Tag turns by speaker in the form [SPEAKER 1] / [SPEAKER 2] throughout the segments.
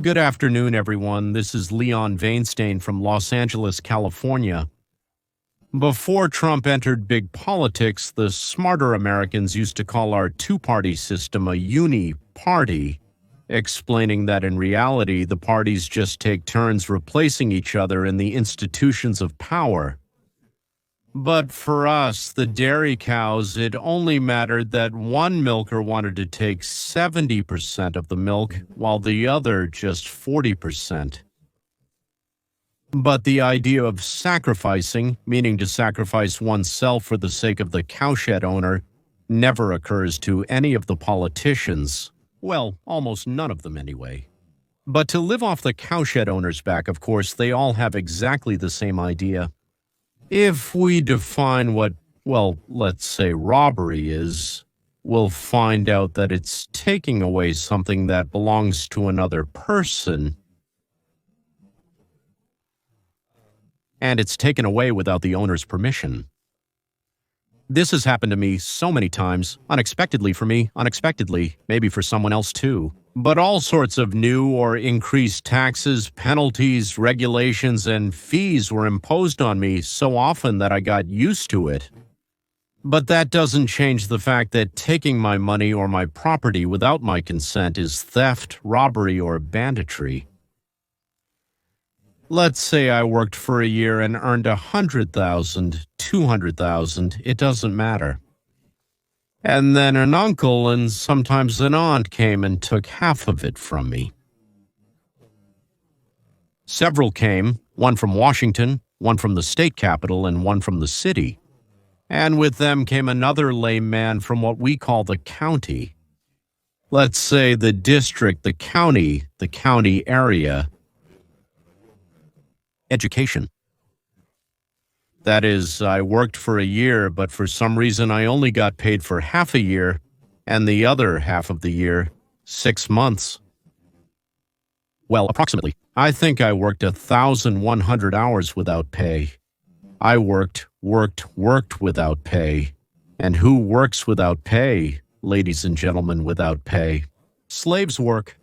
[SPEAKER 1] Good afternoon, everyone. This is Leon Vainstein from Los Angeles, California. Before Trump entered big politics, the smarter Americans used to call our two-party system a uni-party, explaining that in reality, the parties just take turns replacing each other in the institutions of power. But for us, the dairy cows, it only mattered that one milker wanted to take 70% of the milk, while the other just 40%. But the idea of sacrificing, meaning to sacrifice oneself for the sake of the cowshed owner, never occurs to any of the politicians. Well, almost none of them anyway. But to live off the cowshed owner's back, of course, they all have exactly the same idea. If we define what, let's say robbery is, we'll find out that it's taking away something that belongs to another person. And it's taken away without the owner's permission. This has happened to me so many times, unexpectedly for me, unexpectedly, maybe for someone else too. But all sorts of new or increased taxes, penalties, regulations, and fees were imposed on me so often that I got used to it. But that doesn't change the fact that taking my money or my property without my consent is theft, robbery, or banditry. Let's say I worked for a year and earned $100,000, $200,000, it doesn't matter. And then an uncle and sometimes an aunt came and took half of it from me. Several came, one from Washington, one from the state capital, and one from the city. And with them came another lame man from what we call the county. Let's say the district, the county area. Education. That is, I worked for a year, but for some reason I only got paid for half a year, and the other half of the year, 6 months. Well, approximately. I think I worked 1,100 hours without pay. I worked without pay. And who works without pay, ladies and gentlemen, without pay? Slaves work.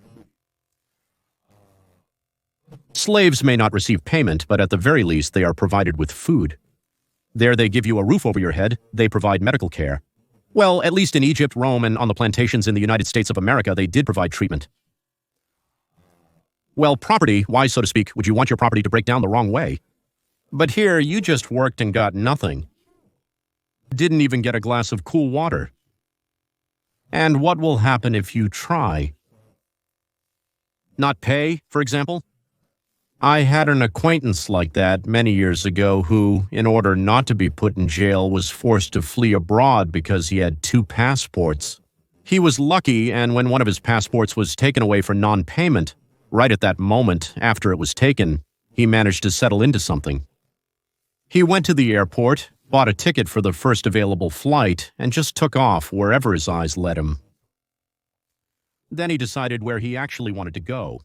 [SPEAKER 1] Slaves may not receive payment, but at the very least they are provided with food. There they give you a roof over your head, they provide medical care. Well, at least in Egypt, Rome, and on the plantations in the United States of America, they did provide treatment. Well, property, why, so to speak, would you want your property to break down the wrong way? But here, you just worked and got nothing. Didn't even get a glass of cool water. And what will happen if you try? Not pay, for example? I had an acquaintance like that many years ago who, in order not to be put in jail, was forced to flee abroad because he had 2 passports. He was lucky, and when one of his passports was taken away for non-payment, right at that moment after it was taken, he managed to settle into something. He went to the airport, bought a ticket for the first available flight, and just took off wherever his eyes led him. Then he decided where he actually wanted to go.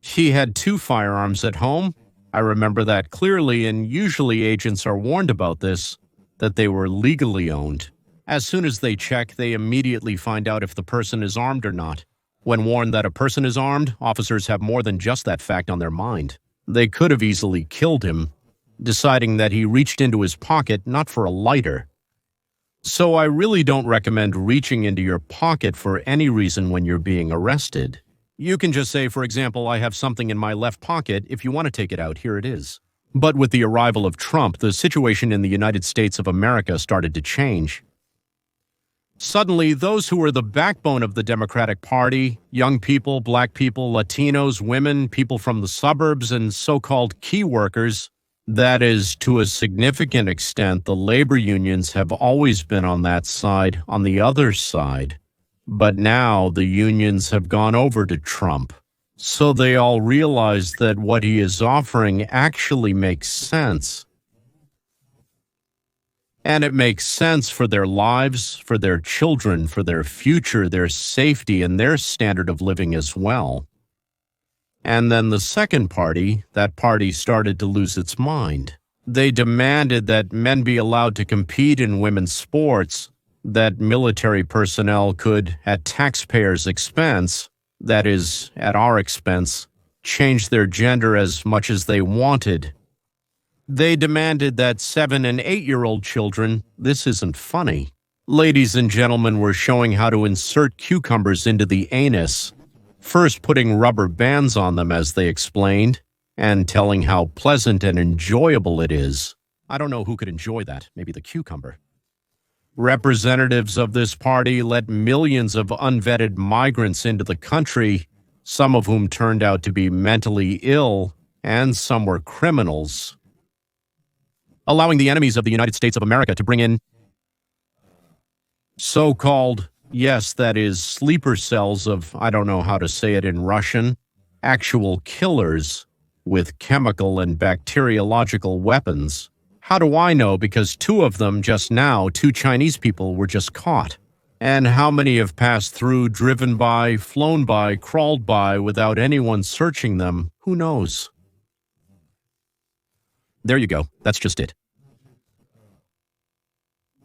[SPEAKER 1] He had 2 firearms at home. I remember that clearly, and usually agents are warned about this, that they were legally owned. As soon as they check, they immediately find out if the person is armed or not. When warned that a person is armed, officers have more than just that fact on their mind. They could have easily killed him, deciding that he reached into his pocket not for a lighter. So I really don't recommend reaching into your pocket for any reason when you're being arrested. You can just say, for example, I have something in my left pocket. If you want to take it out, here it is. But with the arrival of Trump, the situation in the United States of America started to change. Suddenly, those who were the backbone of the Democratic Party, young people, black people, Latinos, women, people from the suburbs, and so-called key workers, that is, to a significant extent, the labor unions have always been on that side, on the other side. But now the unions have gone over to Trump, so they all realize that what he is offering actually makes sense. And it makes sense for their lives, for their children, for their future, their safety, and their standard of living as well. And then the second party, that party started to lose its mind. They demanded that men be allowed to compete in women's sports, that military personnel could, at taxpayers' expense, that is, at our expense, change their gender as much as they wanted. They demanded that 7- and 8-year-old children, this isn't funny. Ladies and gentlemen were showing how to insert cucumbers into the anus, first putting rubber bands on them as they explained, and telling how pleasant and enjoyable it is. I don't know who could enjoy that, maybe the cucumber. Representatives of this party let millions of unvetted migrants into the country, some of whom turned out to be mentally ill, and some were criminals. Allowing the enemies of the United States of America to bring in so-called, yes, that is, sleeper cells of, I don't know how to say it in Russian, actual killers with chemical and bacteriological weapons. How do I know? Because 2 of them just now, 2 Chinese people, were just caught. And how many have passed through, driven by, flown by, crawled by without anyone searching them? Who knows? There you go. That's just it.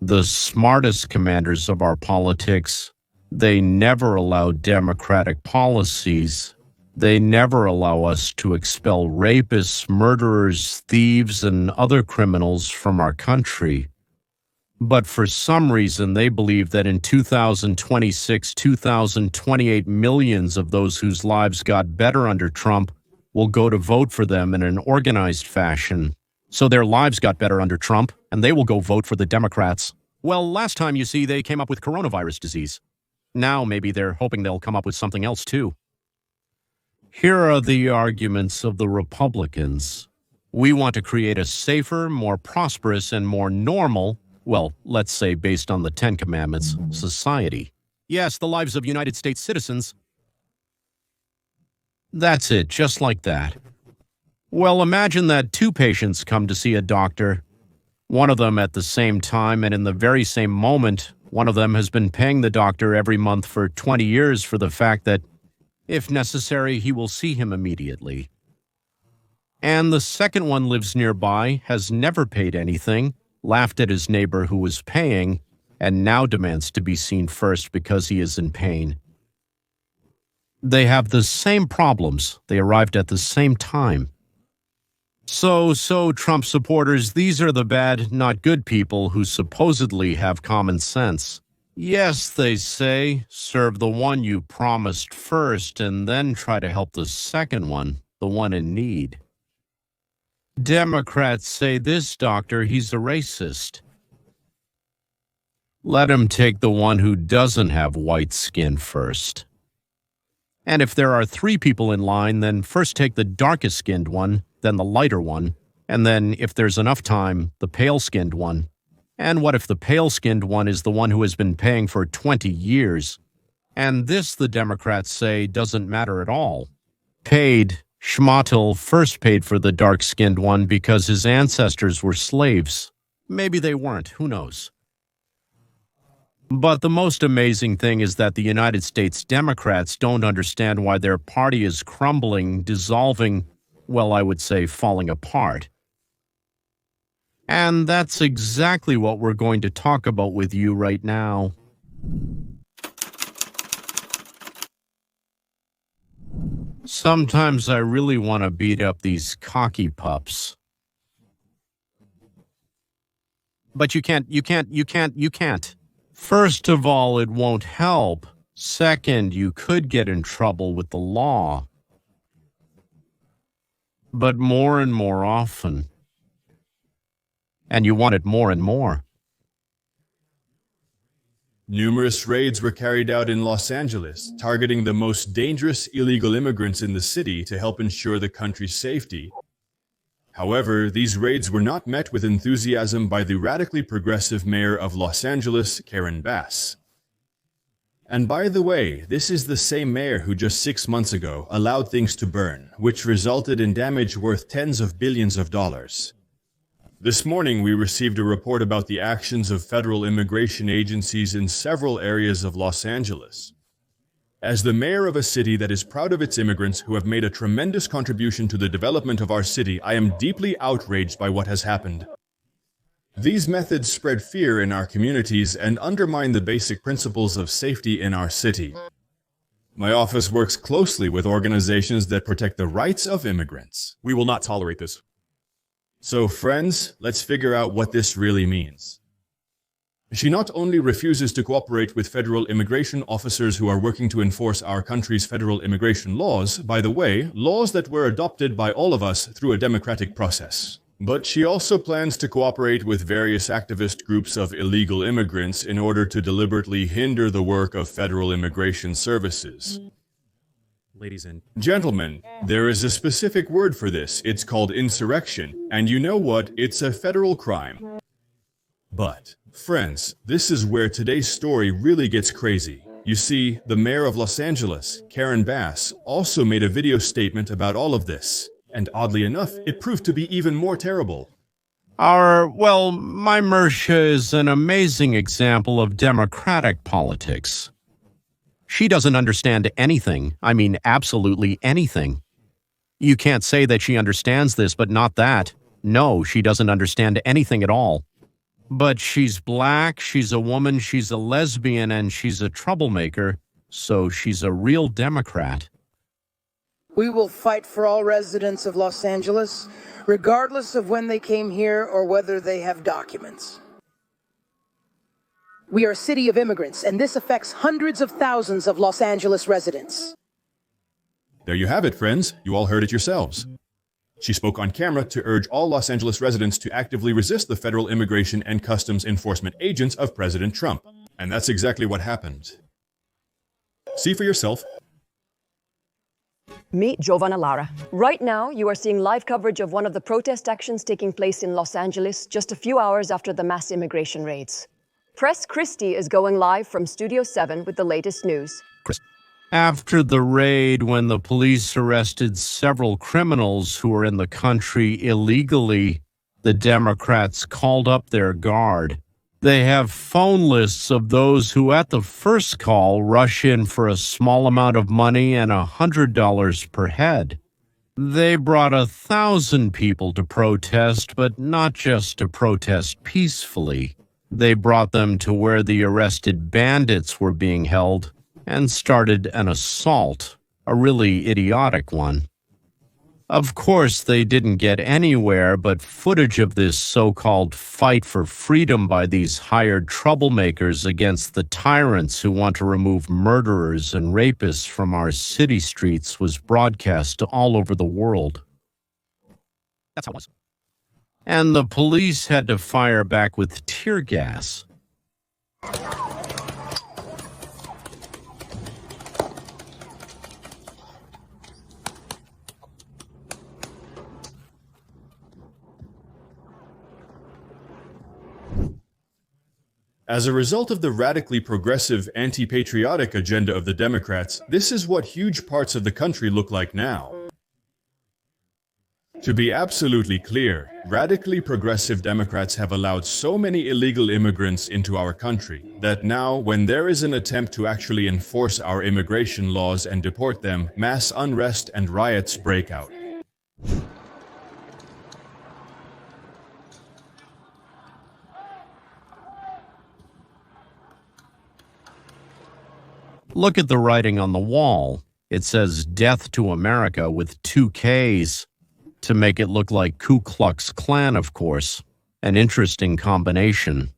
[SPEAKER 1] The smartest commanders of our politics, they never allow democratic policies. They never allow us to expel rapists, murderers, thieves, and other criminals from our country. But for some reason, they believe that in 2026, 2028, millions of those whose lives got better under Trump will go to vote for them in an organized fashion. So their lives got better under Trump, and they will go vote for the Democrats. Well, last time, you see, they came up with coronavirus disease. Now maybe they're hoping they'll come up with something else, too. Here are the arguments of the Republicans. We want to create a safer, more prosperous, and more normal, well, let's say based on the 10 Commandments, society. Yes, the lives of United States citizens. That's it, just like that. Well, imagine that 2 patients come to see a doctor. One of them at the same time and in the very same moment, one of them has been paying the doctor every month for 20 years for the fact that, if necessary, he will see him immediately. And the second one lives nearby, has never paid anything, laughed at his neighbor who was paying, and now demands to be seen first because he is in pain. They have the same problems. They arrived at the same time. So, Trump supporters, these are the bad, not good people who supposedly have common sense. Yes, they say, serve the one you promised first and then try to help the second one, the one in need. Democrats say this doctor, he's a racist. Let him take the one who doesn't have white skin first. And if there are 3 people in line, then first take the darkest-skinned one, then the lighter one, and then, if there's enough time, the pale-skinned one. And what if the pale-skinned one is the one who has been paying for 20 years? And this, the Democrats say, doesn't matter at all. Schmottel first paid for the dark-skinned one because his ancestors were slaves. Maybe they weren't, who knows? But the most amazing thing is that the United States Democrats don't understand why their party is crumbling, dissolving, well, I would say falling apart. And that's exactly what we're going to talk about with you right now. Sometimes I really want to beat up these cocky pups. But you can't. First of all, it won't help. Second, you could get in trouble with the law. But more and more often. And you want it more and more.
[SPEAKER 2] Numerous raids were carried out in Los Angeles, targeting the most dangerous illegal immigrants in the city to help ensure the country's safety. However, these raids were not met with enthusiasm by the radically progressive mayor of Los Angeles, Karen Bass. And by the way, this is the same mayor who just 6 months ago allowed things to burn, which resulted in damage worth tens of billions of dollars. This morning, we received a report about the actions of federal immigration agencies in several areas of Los Angeles. As the mayor of a city that is proud of its immigrants who have made a tremendous contribution to the development of our city, I am deeply outraged by what has happened. These methods spread fear in our communities and undermine the basic principles of safety in our city. My office works closely with organizations that protect the rights of immigrants.
[SPEAKER 3] We will not tolerate this.
[SPEAKER 2] So, friends, let's figure out what this really means. She not only refuses to cooperate with federal immigration officers who are working to enforce our country's federal immigration laws, by the way, laws that were adopted by all of us through a democratic process. But she also plans to cooperate with various activist groups of illegal immigrants in order to deliberately hinder the work of federal immigration services.
[SPEAKER 3] Ladies and
[SPEAKER 2] Gentlemen, there is a specific word for this. It's called insurrection. And you know what? It's a federal crime. But, friends, this is where today's story really gets crazy. You see, the mayor of Los Angeles, Karen Bass, also made a video statement about all of this. And oddly enough, it proved to be even more terrible.
[SPEAKER 1] My Mersha is an amazing example of democratic politics. She doesn't understand anything. I mean, absolutely anything. You can't say that she understands this, but not that. No, she doesn't understand anything at all. But she's black, she's a woman, she's a lesbian, and she's a troublemaker, so she's a real Democrat.
[SPEAKER 4] We will fight for all residents of Los Angeles, regardless of when they came here or whether they have documents. We are a city of immigrants, and this affects hundreds of thousands of Los Angeles residents.
[SPEAKER 2] There you have it, friends. You all heard it yourselves. She spoke on camera to urge all Los Angeles residents to actively resist the federal immigration and customs enforcement agents of President Trump. And that's exactly what happened. See for yourself.
[SPEAKER 5] Meet Giovanna Lara. Right now, you are seeing live coverage of one of the protest actions taking place in Los Angeles just a few hours after the mass immigration raids. Press Christie is going live from Studio 7 with the latest news.
[SPEAKER 1] After the raid, when the police arrested several criminals who were in the country illegally, the Democrats called up their guard. They have phone lists of those who at the first call rush in for a small amount of money and $100 per head. They brought 1,000 people to protest, but not just to protest peacefully. They brought them to where the arrested bandits were being held and started an assault, a really idiotic one. Of course, they didn't get anywhere, but footage of this so-called fight for freedom by these hired troublemakers against the tyrants who want to remove murderers and rapists from our city streets was broadcast all over the world.
[SPEAKER 3] that's how it was.
[SPEAKER 1] And the police had to fire back with tear gas.
[SPEAKER 2] As a result of the radically progressive, anti-patriotic agenda of the Democrats, this is what huge parts of the country look like now. To be absolutely clear, radically progressive Democrats have allowed so many illegal immigrants into our country that now, when there is an attempt to actually enforce our immigration laws and deport them, mass unrest and riots break out.
[SPEAKER 1] Look at the writing on the wall. It says "Death to America" with 2 Ks to make it look like Ku Klux Klan, of course. An interesting combination.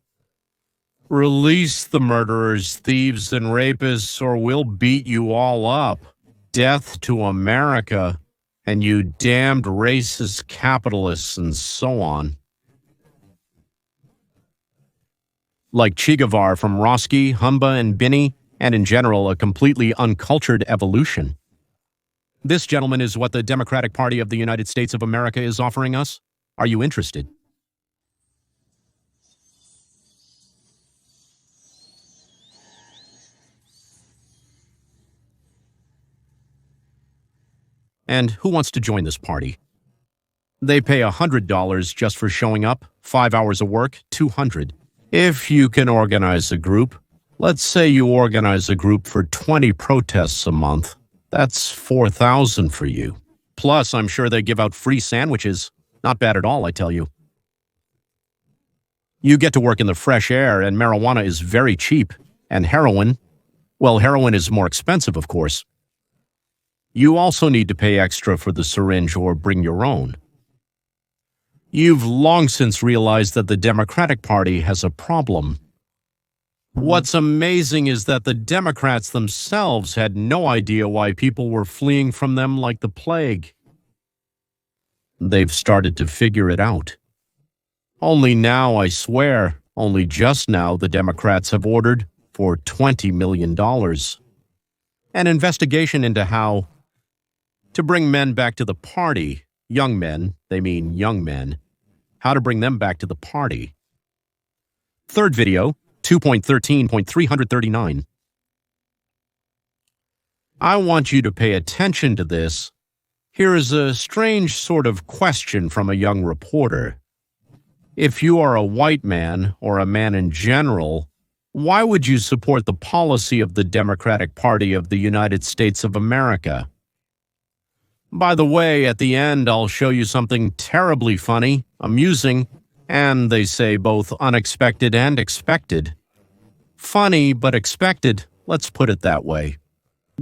[SPEAKER 1] Release the murderers, thieves, and rapists, or we'll beat you all up. Death to America, and you damned racist capitalists, and so on. Like Che Guevara from Roski, Humba, and Binney, and in general, a completely uncultured evolution. This, gentlemen, is what the Democratic Party of the United States of America is offering us. Are you interested? And who wants to join this party? They pay $100 just for showing up, 5 hours of work, $200. If you can organize a group, let's say you organize a group for 20 protests a month. That's $4,000 for you. Plus, I'm sure they give out free sandwiches. Not bad at all, I tell you. You get to work in the fresh air, and marijuana is very cheap. And heroin, Well, heroin is more expensive, of course. You also need to pay extra for the syringe or bring your own. You've long since realized that the Democratic Party has a problem. What's amazing is that the Democrats themselves had no idea why people were fleeing from them like the plague. They've started to figure it out. Only now, I swear, only just now, the Democrats have ordered for $20 million. An investigation into how to bring men back to the party. Young men, they mean young men. How to bring them back to the party. Third video, 2.13.339. I want you to pay attention to this. Here is a strange sort of question from a young reporter. If you are a white man, or a man in general, why would you support the policy of the Democratic Party of the United States of America? By the way, at the end, I'll show you something terribly funny, amusing, and they say both unexpected and expected. Funny, but expected, let's put it that way.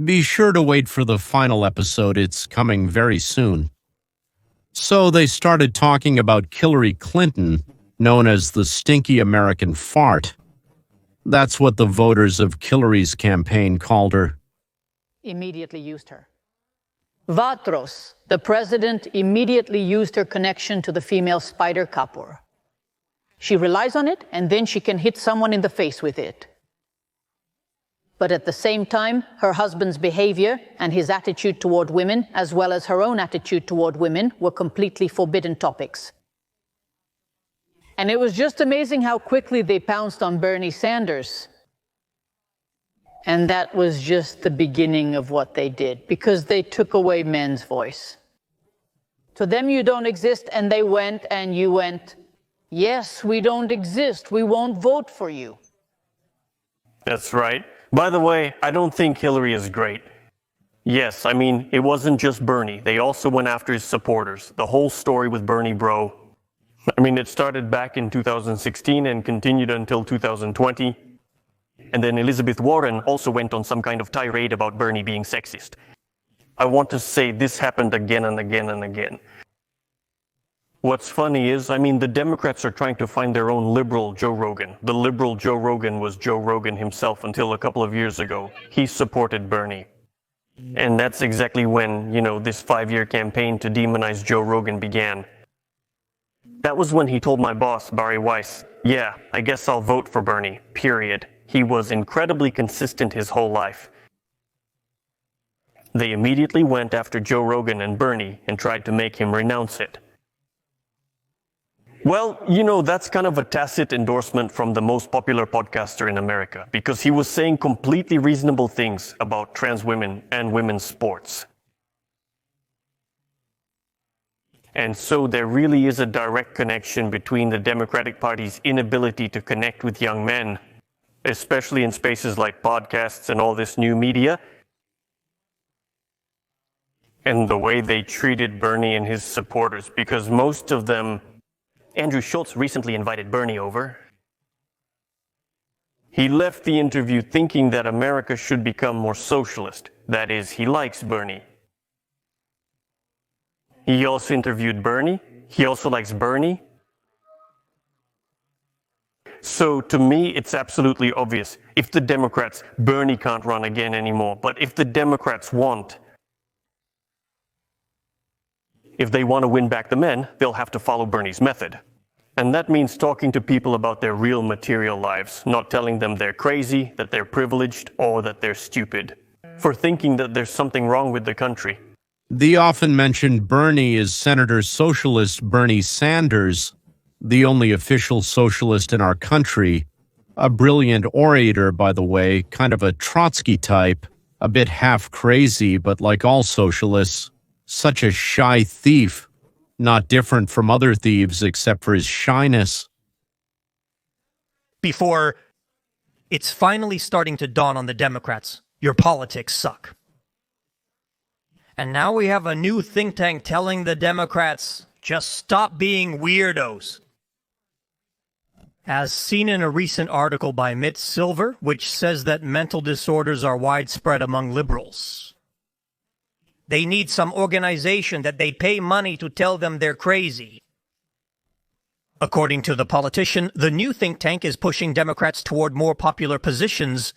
[SPEAKER 1] Be sure to wait for the final episode, it's coming very soon. So they started talking about Hillary Clinton, known as the stinky American fart. That's what the voters of Hillary's campaign called her.
[SPEAKER 6] Immediately used her. Vatros, the president, immediately used her connection to the female spider Kapur. She relies on it, and then she can hit someone in the face with it. But at the same time, her husband's behavior and his attitude toward women, as well as her own attitude toward women, were completely forbidden topics. And it was just amazing how quickly they pounced on Bernie Sanders. And that was just the beginning of what they did, because they took away men's voice. To them, you don't exist, and they went, and you went, yes, we don't exist, we won't vote for you.
[SPEAKER 7] That's right. By the way, I don't think Hillary is great. Yes, I mean, it wasn't just Bernie. They also went after his supporters. The whole story with Bernie, bro. I mean, it started back in 2016 and continued until 2020. And then Elizabeth Warren also went on some kind of tirade about Bernie being sexist. I want to say this happened again and again and again. What's funny is, I mean, the Democrats are trying to find their own liberal Joe Rogan. The liberal Joe Rogan was Joe Rogan himself until a couple of years ago. He supported Bernie. And that's exactly when, this 5-year campaign to demonize Joe Rogan began. That was when he told my boss, Barry Weiss, yeah, I guess I'll vote for Bernie, period. He was incredibly consistent his whole life. They immediately went after Joe Rogan and Bernie and tried to make him renounce it. Well, that's kind of a tacit endorsement from the most popular podcaster in America, because he was saying completely reasonable things about trans women and women's sports. And so there really is a direct connection between the Democratic Party's inability to connect with young men, especially in spaces like podcasts and all this new media, and the way they treated Bernie and his supporters, because most of them... Andrew Schultz recently invited Bernie over. He left the interview thinking that America should become more socialist. That is, he likes Bernie. He also interviewed Bernie. He also likes Bernie. So to me, it's absolutely obvious. If the Democrats, Bernie can't run again anymore, but if the Democrats if they want to win back the men, they'll have to follow Bernie's method. And that means talking to people about their real material lives, not telling them they're crazy, that they're privileged, or that they're stupid, for thinking that there's something wrong with the country.
[SPEAKER 1] The often mentioned Bernie is Senator Socialist Bernie Sanders, the only official socialist in our country. A brilliant orator, by the way, kind of a Trotsky type, a bit half crazy, but like all socialists, such a shy thief, not different from other thieves except for his shyness.
[SPEAKER 8] Before it's finally starting to dawn on the Democrats, your politics suck. And now we have a new think tank telling the Democrats, just stop being weirdos. As seen in a recent article by Mitt Silver, which says that mental disorders are widespread among liberals. They need some organization that they pay money to tell them they're crazy. According to the politician, the new think tank is pushing Democrats toward more popular positions.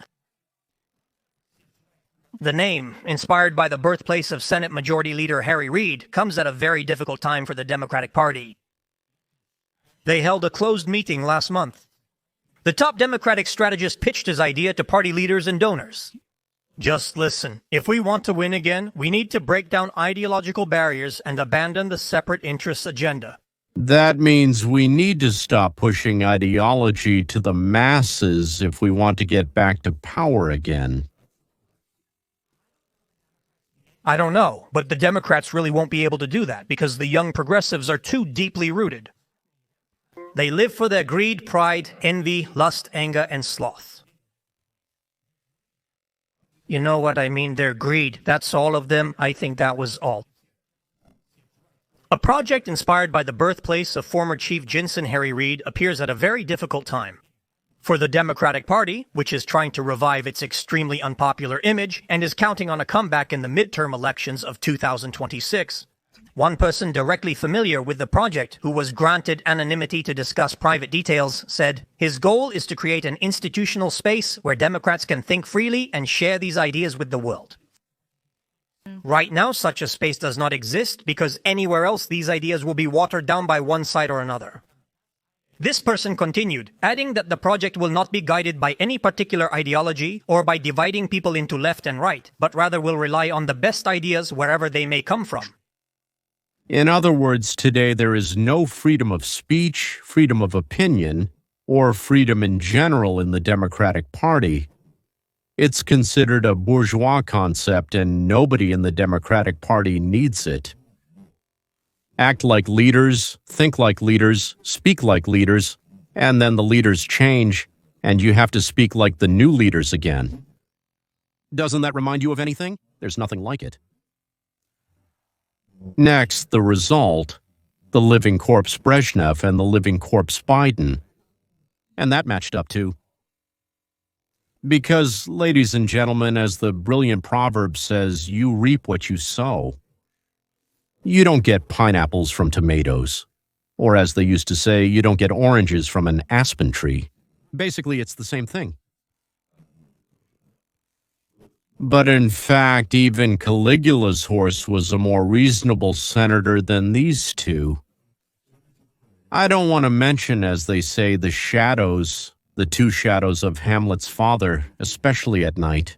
[SPEAKER 8] The name, inspired by the birthplace of Senate Majority Leader Harry Reid, comes at a very difficult time for the Democratic Party. They held a closed meeting last month. The top Democratic strategist pitched his idea to party leaders and donors. Just listen. If we want to win again, we need to break down ideological barriers and abandon the separate interests agenda.
[SPEAKER 1] That means we need to stop pushing ideology to the masses if we want to get back to power again.
[SPEAKER 8] I don't know, but the Democrats really won't be able to do that because the young progressives are too deeply rooted. They live for their greed, pride, envy, lust, anger, and sloth. You know what I mean? Their greed. That's all of them. I think that was all. A project inspired by the birthplace of former Chief Ensign Harry Reid appears at a very difficult time. For the Democratic Party, which is trying to revive its extremely unpopular image and is counting on a comeback in the midterm elections of 2026, one person directly familiar with the project, who was granted anonymity to discuss private details, said, his goal is to create an institutional space where Democrats can think freely and share these ideas with the world. Right now, such a space does not exist because anywhere else these ideas will be watered down by one side or another. This person continued, adding that the project will not be guided by any particular ideology or by dividing people into left and right, but rather will rely on the best ideas wherever they may come from.
[SPEAKER 1] In other words, today there is no freedom of speech, freedom of opinion, or freedom in general in the Democratic Party. It's considered a bourgeois concept, and nobody in the Democratic Party needs it. Act like leaders, think like leaders, speak like leaders, and then the leaders change, and you have to speak like the new leaders again. Doesn't that remind you of anything? There's nothing like it. Next, the result, the living corpse Brezhnev and the living corpse Biden. And that matched up too. Because, ladies and gentlemen, as the brilliant proverb says, you reap what you sow. You don't get pineapples from tomatoes. Or as they used to say, you don't get oranges from an aspen tree. Basically, it's the same thing. But in fact, even Caligula's horse was a more reasonable senator than these two. I don't want to mention, as they say, the shadows, the two shadows of Hamlet's father, especially at night.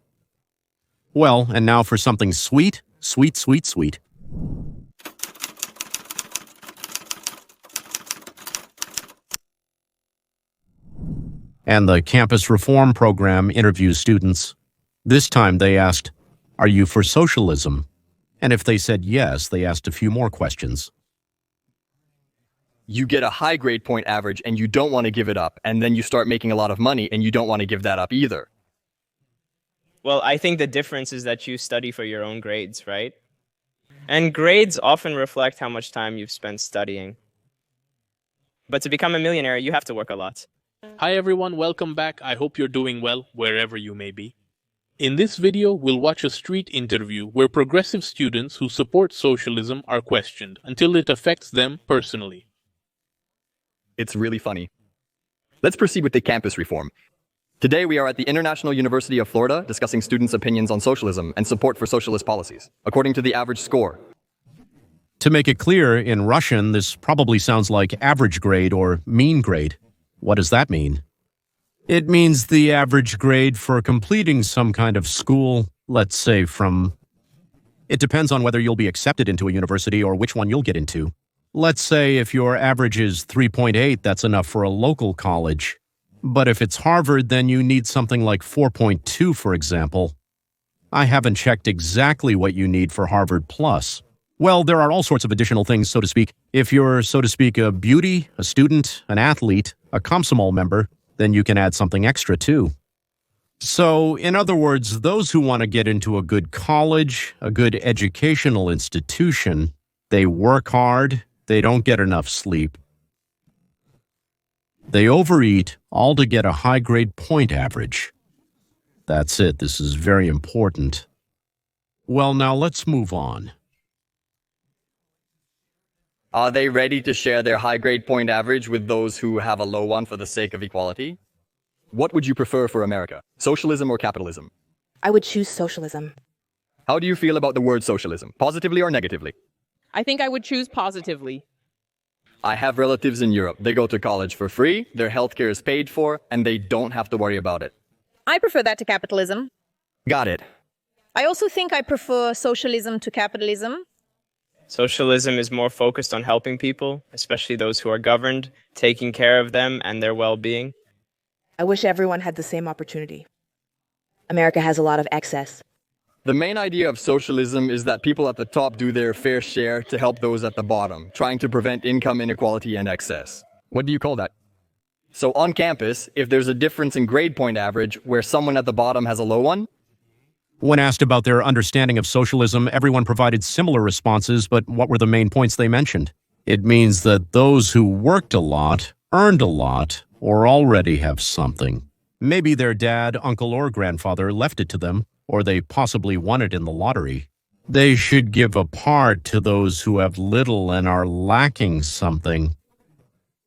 [SPEAKER 1] Well, and now for something sweet, sweet, sweet, sweet. And the campus reform program interviews students. This time they asked, are you for socialism? And if they said yes, they asked a few more questions.
[SPEAKER 9] You get a high grade point average and you don't want to give it up, and then you start making a lot of money and you don't want to give that up either.
[SPEAKER 10] Well, I think the difference is that you study for your own grades, right? And grades often reflect how much time you've spent studying. But to become a millionaire, you have to work a lot.
[SPEAKER 11] Hi everyone, welcome back. I hope you're doing well, wherever you may be. In this video, we'll watch a street interview where progressive students who support socialism are questioned until it affects them personally.
[SPEAKER 9] It's really funny. Let's proceed with the campus reform. Today we are at the International University of Florida discussing students' opinions on socialism and support for socialist policies, according to the average score.
[SPEAKER 1] To make it clear, in Russian, this probably sounds like average grade or mean grade. What does that mean? It means the average grade for completing some kind of school, let's say from... It depends on whether you'll be accepted into a university or which one you'll get into. Let's say if your average is 3.8, that's enough for a local college. But if it's Harvard, then you need something like 4.2, for example. I haven't checked exactly what you need for Harvard Plus. Well, there are all sorts of additional things, so to speak. If you're, so to speak, a beauty, a student, an athlete, a Komsomol member, then you can add something extra too. So, in other words, those who want to get into a good college, a good educational institution, they work hard, they don't get enough sleep. They overeat, all to get a high-grade point average. That's it. This is very important. Well, now let's move on.
[SPEAKER 9] Are they ready to share their high-grade point average with those who have a low one for the sake of equality? What would you prefer for America, socialism or capitalism?
[SPEAKER 12] I would choose socialism.
[SPEAKER 9] How do you feel about the word socialism, positively or negatively?
[SPEAKER 13] I think I would choose positively.
[SPEAKER 9] I have relatives in Europe. They go to college for free, their healthcare is paid for, and they don't have to worry about it.
[SPEAKER 14] I prefer that to capitalism.
[SPEAKER 9] Got it.
[SPEAKER 14] I also think I prefer socialism to capitalism.
[SPEAKER 10] Socialism is more focused on helping people, especially those who are governed, taking care of them and their well-being.
[SPEAKER 12] I wish everyone had the same opportunity. America has a lot of excess.
[SPEAKER 9] The main idea of socialism is that people at the top do their fair share to help those at the bottom, trying to prevent income inequality and excess. What do you call that? So on campus, if there's a difference in grade point average where someone at the bottom has a low one,
[SPEAKER 1] When asked about their understanding of socialism, everyone provided similar responses, but what were the main points they mentioned? It means that those who worked a lot, earned a lot, or already have something. Maybe their dad, uncle, or grandfather left it to them, or they possibly won it in the lottery. They should give a part to those who have little and are lacking something.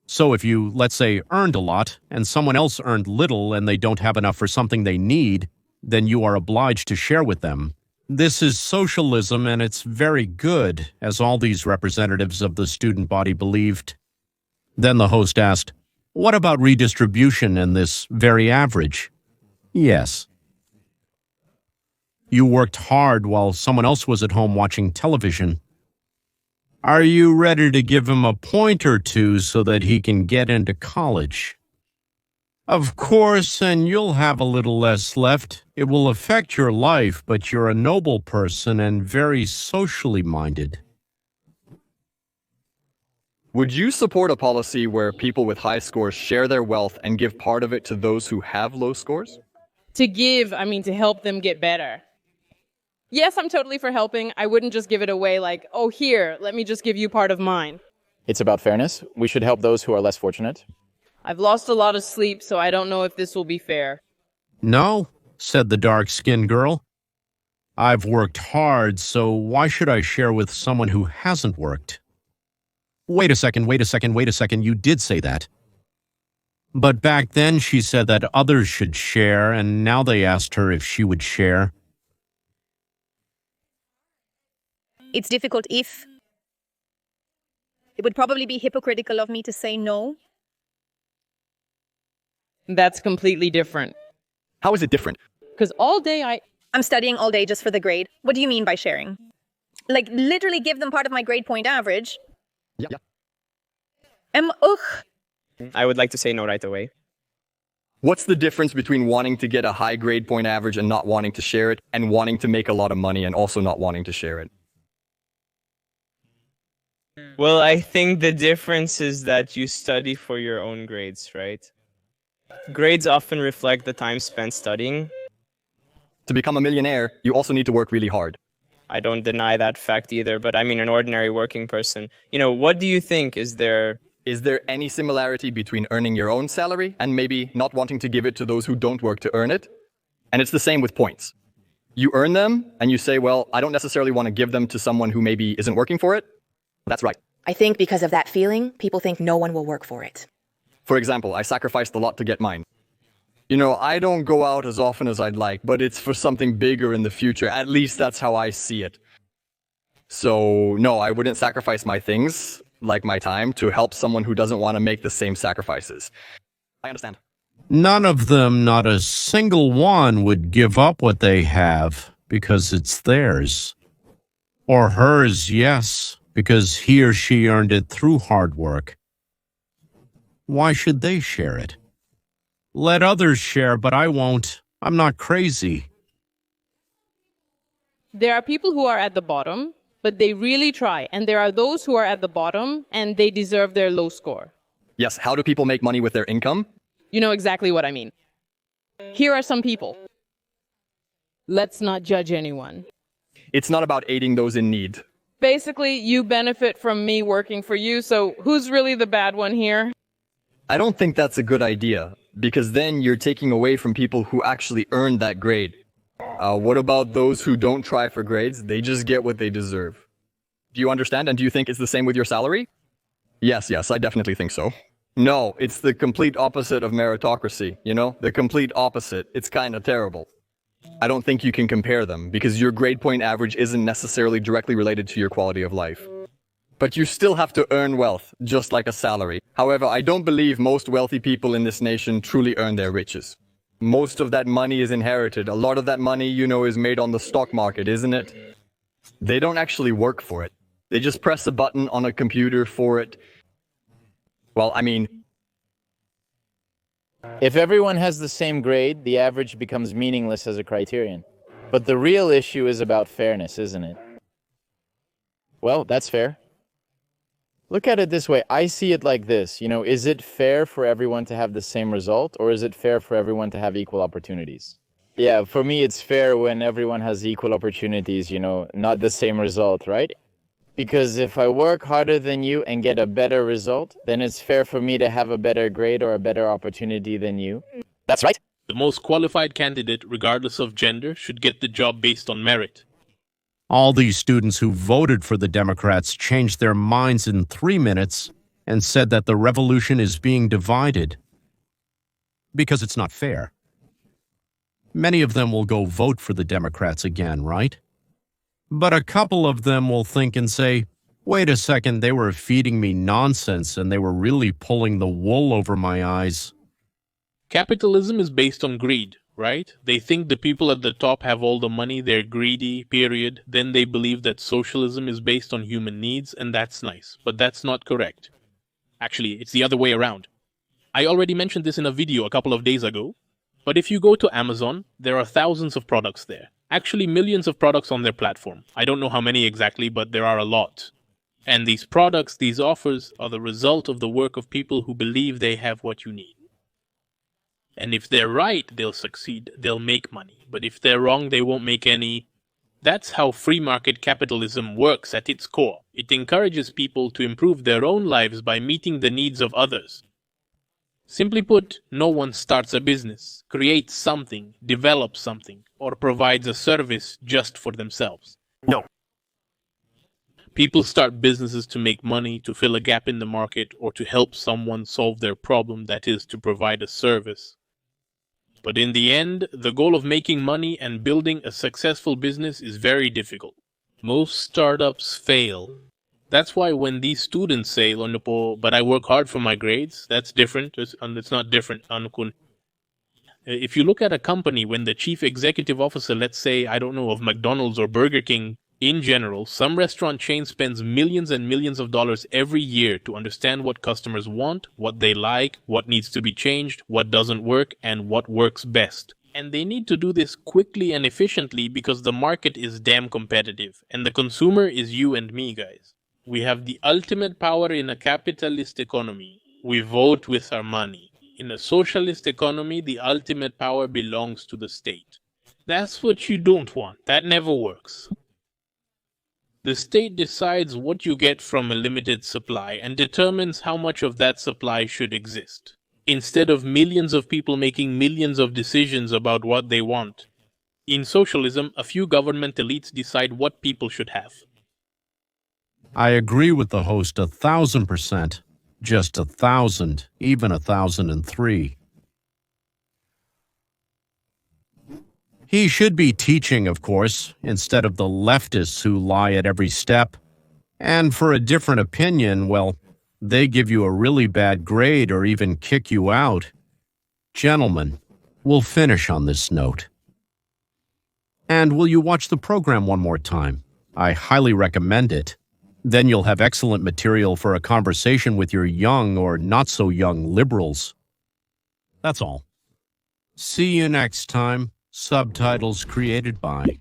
[SPEAKER 1] So if you, let's say, earned a lot, and someone else earned little and they don't have enough for something they need, then you are obliged to share with them. This is socialism, and it's very good, as all these representatives of the student body believed. Then the host asked, "What about redistribution and this very average?" Yes. You worked hard while someone else was at home watching television. Are you ready to give him a point or two so that he can get into college? Of course, and you'll have a little less left. It will affect your life, but you're a noble person and very socially minded.
[SPEAKER 9] would you support a policy where people with high scores share their wealth and give part of it to those who have low scores?
[SPEAKER 13] To give, I mean to help them get better. Yes, I'm totally for helping. I wouldn't just give it away like, oh, here, let me just give you part of mine.
[SPEAKER 15] It's about fairness. We should help those who are less fortunate.
[SPEAKER 13] I've lost a lot of sleep, so I don't know if this will be fair.
[SPEAKER 1] No, said the dark-skinned girl. I've worked hard, so why should I share with someone who hasn't worked? Wait a second, you did say that. But back then she said that others should share, and now they asked her if she would share.
[SPEAKER 14] It's difficult if... It would probably be hypocritical of me to say no.
[SPEAKER 13] That's completely different.
[SPEAKER 9] How is it different?
[SPEAKER 13] Because all day
[SPEAKER 14] I'm studying all day just for the grade. What do you mean by sharing? Like, literally give them part of my grade point average?
[SPEAKER 9] Yeah.
[SPEAKER 10] I would like to say no right away.
[SPEAKER 9] What's the difference between wanting to get a high grade point average and not wanting to share it, and wanting to make a lot of money and also not wanting to share it?
[SPEAKER 10] Well, I think the difference is that you study for your own grades, right? Grades often reflect the time spent studying.
[SPEAKER 9] To become a millionaire, you also need to work really hard.
[SPEAKER 10] I don't deny that fact either, but I mean an ordinary working person. You know, what do you think? Is there
[SPEAKER 9] any similarity between earning your own salary and maybe not wanting to give it to those who don't work to earn it? And it's the same with points. You earn them and you say, well, I don't necessarily want to give them to someone who maybe isn't working for it. That's right.
[SPEAKER 12] I think because of that feeling, people think no one will work for it.
[SPEAKER 9] For example, I sacrificed a lot to get mine. You know, I don't go out as often as I'd like, but it's for something bigger in the future. At least that's how I see it. So, no, I wouldn't sacrifice my things, like my time, to help someone who doesn't want to make the same sacrifices. I understand.
[SPEAKER 1] None of them, not a single one, would give up what they have because it's theirs. Or hers, yes, because he or she earned it through hard work. Why should they share it? Let others share, but I won't. I'm not crazy.
[SPEAKER 13] There are people who are at the bottom, but they really try. And there are those who are at the bottom and they deserve their low score.
[SPEAKER 9] Yes, how do people make money with their income?
[SPEAKER 13] You know exactly what I mean. Here are some people. Let's not judge anyone.
[SPEAKER 9] It's not about aiding those in need.
[SPEAKER 13] Basically, you benefit from me working for you, so who's really the bad one here?
[SPEAKER 9] I don't think that's a good idea, because then you're taking away from people who actually earned that grade. What about those who don't try for grades? They just get what they deserve. Do you understand? And do you think it's the same with your salary? Yes, I definitely think so. No, it's the complete opposite of meritocracy, you know? The complete opposite. It's kind of terrible. I don't think you can compare them, because your grade point average isn't necessarily directly related to your quality of life. But you still have to earn wealth, just like a salary. However, I don't believe most wealthy people in this nation truly earn their riches. Most of that money is inherited. A lot of that money, you know, is made on the stock market, isn't it? They don't actually work for it. They just press a button on a computer for it. Well, I mean...
[SPEAKER 15] If everyone has the same grade, the average becomes meaningless as a criterion. But the real issue is about fairness, isn't it? Well, that's fair. Look at it this way. I see it like this. You know, is it fair for everyone to have the same result, or is it fair for everyone to have equal opportunities? Yeah, for me, it's fair when everyone has equal opportunities, you know, not the same result, right? Because if I work harder than you and get a better result, then it's fair for me to have a better grade or a better opportunity than you.
[SPEAKER 11] That's right. The most qualified candidate, regardless of gender, should get the job based on merit.
[SPEAKER 1] All these students who voted for the Democrats changed their minds in 3 minutes and said that the revolution is being divided because it's not fair. Many of them will go vote for the Democrats again, right? But a couple of them will think and say, wait a second, they were feeding me nonsense and they were really pulling the wool over my eyes.
[SPEAKER 11] Capitalism is based on greed, right? They think the people at the top have all the money, they're greedy, period. Then they believe that socialism is based on human needs, and that's nice. But that's not correct. Actually, it's the other way around. I already mentioned this in a video a couple of days ago, but if you go to Amazon, there are thousands of products there. Actually, millions of products on their platform. I don't know how many exactly, but there are a lot. And these products, these offers, are the result of the work of people who believe they have what you need. And if they're right, they'll succeed, they'll make money. But if they're wrong, they won't make any. That's how free market capitalism works at its core. It encourages people to improve their own lives by meeting the needs of others. Simply put, no one starts a business, creates something, develops something, or provides a service just for themselves.
[SPEAKER 7] No.
[SPEAKER 11] People start businesses to make money, to fill a gap in the market, or to help someone solve their problem, that is, to provide a service. But in the end, the goal of making money and building a successful business is very difficult. Most startups fail. That's why when these students say, but I work hard for my grades, that's different. It's not different. If you look at a company, when the chief executive officer, let's say, I don't know, of McDonald's or Burger King, in general, some restaurant chain spends millions and millions of dollars every year to understand what customers want, what they like, what needs to be changed, what doesn't work, and what works best. And they need to do this quickly and efficiently because the market is damn competitive, and the consumer is you and me, guys. We have the ultimate power in a capitalist economy. We vote with our money. In a socialist economy, the ultimate power belongs to the state. That's what you don't want. That never works. The state decides what you get from a limited supply and determines how much of that supply should exist. Instead of millions of people making millions of decisions about what they want. In socialism, a few government elites decide what people should have.
[SPEAKER 1] I agree with the host 1,000%. Just 1,000, even 1,003. He should be teaching, of course, instead of the leftists who lie at every step. And for a different opinion, well, they give you a really bad grade or even kick you out. Gentlemen, we'll finish on this note. And will you watch the program one more time? I highly recommend it. Then you'll have excellent material for a conversation with your young or not-so-young liberals. That's all. See you next time. Subtitles created by